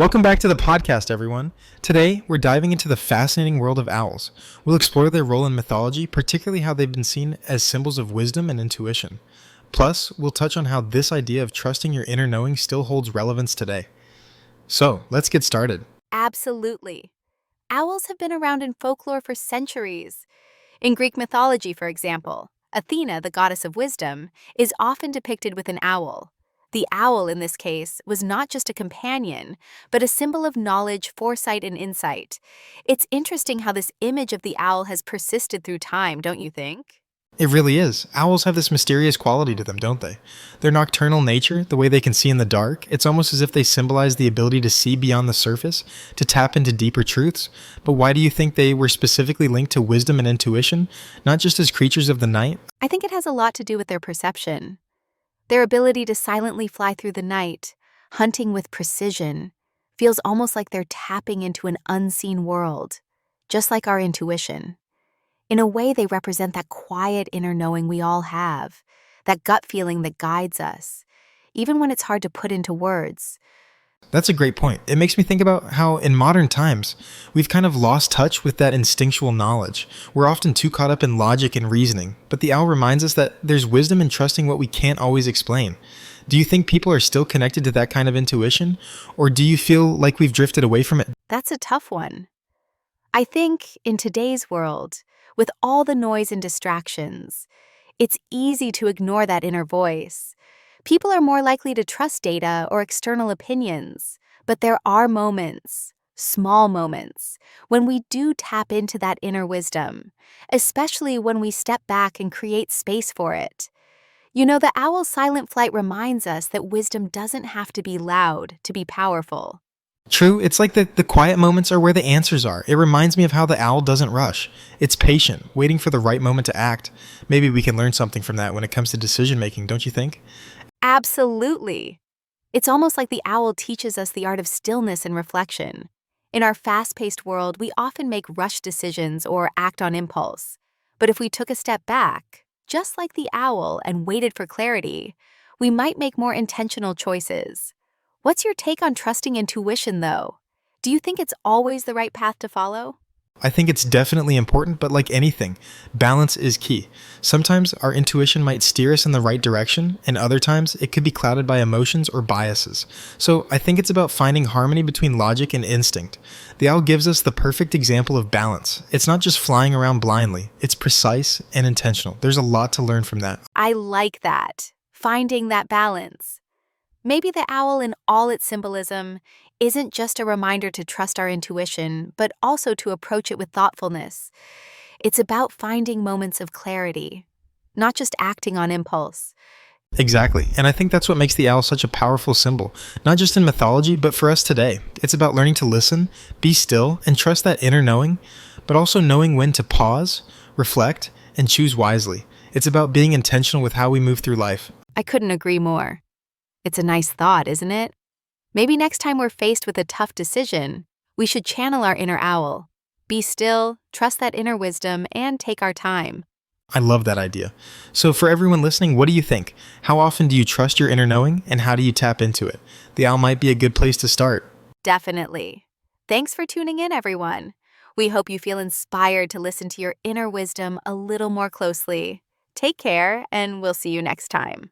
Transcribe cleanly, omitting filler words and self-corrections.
Welcome back to the podcast, everyone. Today, we're diving into the fascinating world of owls. We'll explore their role in mythology, particularly how they've been seen as symbols of wisdom and intuition. Plus, we'll touch on how this idea of trusting your inner knowing still holds relevance today. So, let's get started. Absolutely. Owls have been around in folklore for centuries. In Greek mythology, for example, Athena, the goddess of wisdom, is often depicted with an owl. The owl, in this case, was not just a companion, but a symbol of knowledge, foresight, and insight. It's interesting how this image of the owl has persisted through time, don't you think? It really is. Owls have this mysterious quality to them, don't they? Their nocturnal nature, the way they can see in the dark, it's almost as if they symbolize the ability to see beyond the surface, to tap into deeper truths. But why do you think they were specifically linked to wisdom and intuition, not just as creatures of the night? I think it has a lot to do with their perception. Their ability to silently fly through the night, hunting with precision, feels almost like they're tapping into an unseen world, just like our intuition. In a way, they represent that quiet inner knowing we all have, that gut feeling that guides us, even when it's hard to put into words. That's a great point. It makes me think about how in modern times, we've kind of lost touch with that instinctual knowledge. We're often too caught up in logic and reasoning, but the owl reminds us that there's wisdom in trusting what we can't always explain. Do you think people are still connected to that kind of intuition, or do you feel like we've drifted away from it? That's a tough one. I think in today's world, with all the noise and distractions, it's easy to ignore that inner voice. People are more likely to trust data or external opinions, but there are moments, small moments, when we do tap into that inner wisdom, especially when we step back and create space for it. You know, the owl's silent flight reminds us that wisdom doesn't have to be loud to be powerful. True, it's like the quiet moments are where the answers are. It reminds me of how the owl doesn't rush. It's patient, waiting for the right moment to act. Maybe we can learn something from that when it comes to decision making, don't you think? Absolutely. It's almost like the owl teaches us the art of stillness and reflection. In our fast-paced world, we often make rushed decisions or act on impulse. But if we took a step back, just like the owl, and waited for clarity, we might make more intentional choices. What's your take on trusting intuition, though? Do you think it's always the right path to follow? I think it's definitely important, but like anything, balance is key. Sometimes our intuition might steer us in the right direction, and other times it could be clouded by emotions or biases. So I think it's about finding harmony between logic and instinct. The owl gives us the perfect example of balance. It's not just flying around blindly, it's precise and intentional. There's a lot to learn from that. I like that. Finding that balance. Maybe the owl, in all its symbolism, isn't just a reminder to trust our intuition, but also to approach it with thoughtfulness. It's about finding moments of clarity, not just acting on impulse. Exactly, and I think that's what makes the owl such a powerful symbol, not just in mythology, but for us today. It's about learning to listen, be still, and trust that inner knowing, but also knowing when to pause, reflect, and choose wisely. It's about being intentional with how we move through life. I couldn't agree more. It's a nice thought, isn't it? Maybe next time we're faced with a tough decision, we should channel our inner owl. Be still, trust that inner wisdom, and take our time. I love that idea. So for everyone listening, what do you think? How often do you trust your inner knowing, and how do you tap into it? The owl might be a good place to start. Definitely. Thanks for tuning in, everyone. We hope you feel inspired to listen to your inner wisdom a little more closely. Take care, and we'll see you next time.